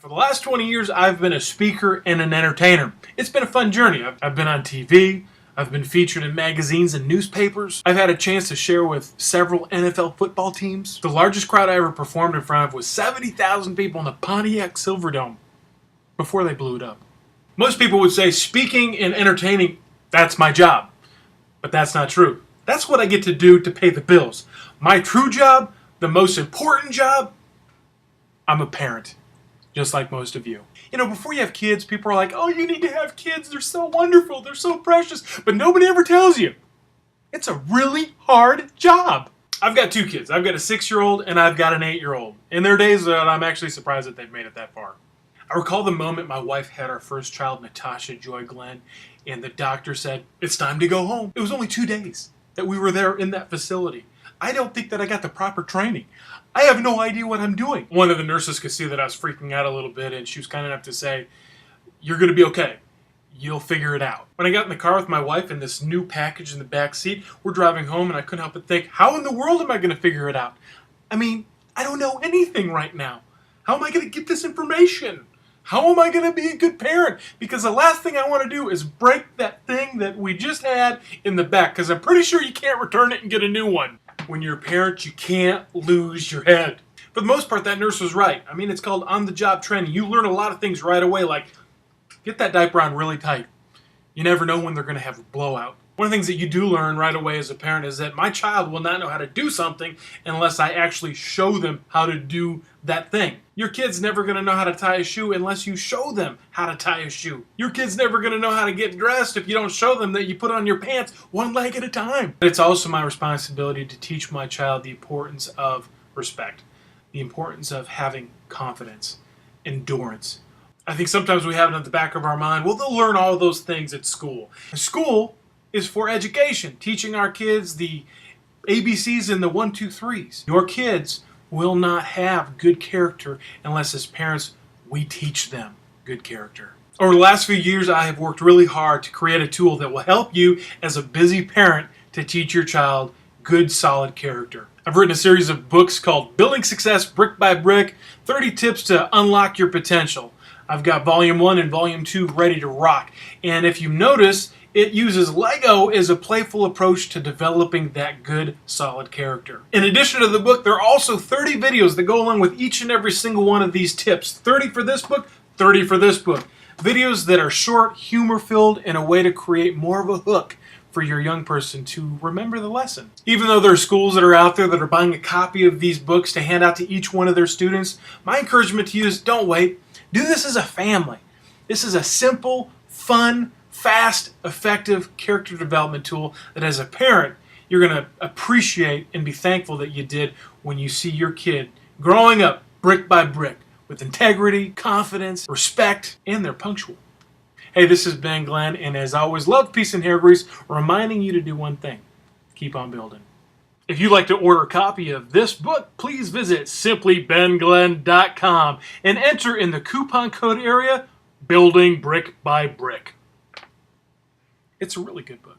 For the last 20 years, I've been a speaker and an entertainer. It's been a fun journey. I've been on TV. I've been featured in magazines and newspapers. I've had a chance to share with several NFL football teams. The largest crowd I ever performed in front of was 70,000 people in the Pontiac Silverdome before they blew it up. Most people would say speaking and entertaining, that's my job. But that's not true. That's what I get to do to pay the bills. My true job, the most important job, I'm a parent. Just like most of you. You know, before you have kids, people are like, oh, you need to have kids. They're so wonderful. They're so precious. But nobody ever tells you. It's a really hard job. I've got two kids. I've got a 6-year-old and I've got an 8-year-old. In their days, I'm actually surprised that they've made it that far. I recall the moment my wife had our first child, Natasha Joy Glenn, and the doctor said, it's time to go home. It was only 2 days that we were there in that facility. I don't think that I got the proper training. I have no idea what I'm doing. One of the nurses could see that I was freaking out a little bit, and she was kind enough to say, you're going to be okay. You'll figure it out. When I got in the car with my wife and this new package in the back seat, we're driving home, and I couldn't help but think, how in the world am I going to figure it out? I mean, I don't know anything right now. How am I going to get this information? How am I going to be a good parent? Because the last thing I want to do is break that thing that we just had in the back, because I'm pretty sure you can't return it and get a new one. When you're a parent, you can't lose your head. For the most part, that nurse was right. I mean, it's called on-the-job training. You learn a lot of things right away, like get that diaper on really tight. You never know when they're going to have a blowout. One of the things that you do learn right away as a parent is that my child will not know how to do something unless I actually show them how to do that thing. Your kid's never going to know how to tie a shoe unless you show them how to tie a shoe. Your kid's never going to know how to get dressed if you don't show them that you put on your pants one leg at a time. It's also my responsibility to teach my child the importance of respect, the importance of having confidence, endurance. I think sometimes we have it at the back of our mind, well, they'll learn all those things at school. School is for education, teaching our kids the ABCs and the 1, 2, 3s. Your kids will not have good character unless as parents we teach them good character. Over the last few years, I have worked really hard to create a tool that will help you as a busy parent to teach your child good, solid character. I've written a series of books called Building Success Brick by Brick, 30 Tips to Unlock Your Potential. I've got Volume 1 and Volume 2 ready to rock. And if you notice, it uses Lego as a playful approach to developing that good, solid character. In addition to the book, there are also 30 videos that go along with each and every single one of these tips. 30 for this book, 30 for this book. Videos that are short, humor-filled, and a way to create more of a hook for your young person to remember the lesson. Even though there are schools that are out there that are buying a copy of these books to hand out to each one of their students, my encouragement to you is don't wait. Do this as a family. This is a simple, fun, fast, effective character development tool that as a parent, you're going to appreciate and be thankful that you did when you see your kid growing up brick by brick with integrity, confidence, respect, and they're punctual. Hey, this is Ben Glenn, and as always, love, peace, and hair grease, reminding you to do one thing. Keep on building. If you'd like to order a copy of this book, please visit simplybenglenn.com and enter in the coupon code area, Building Brick by Brick. It's a really good book.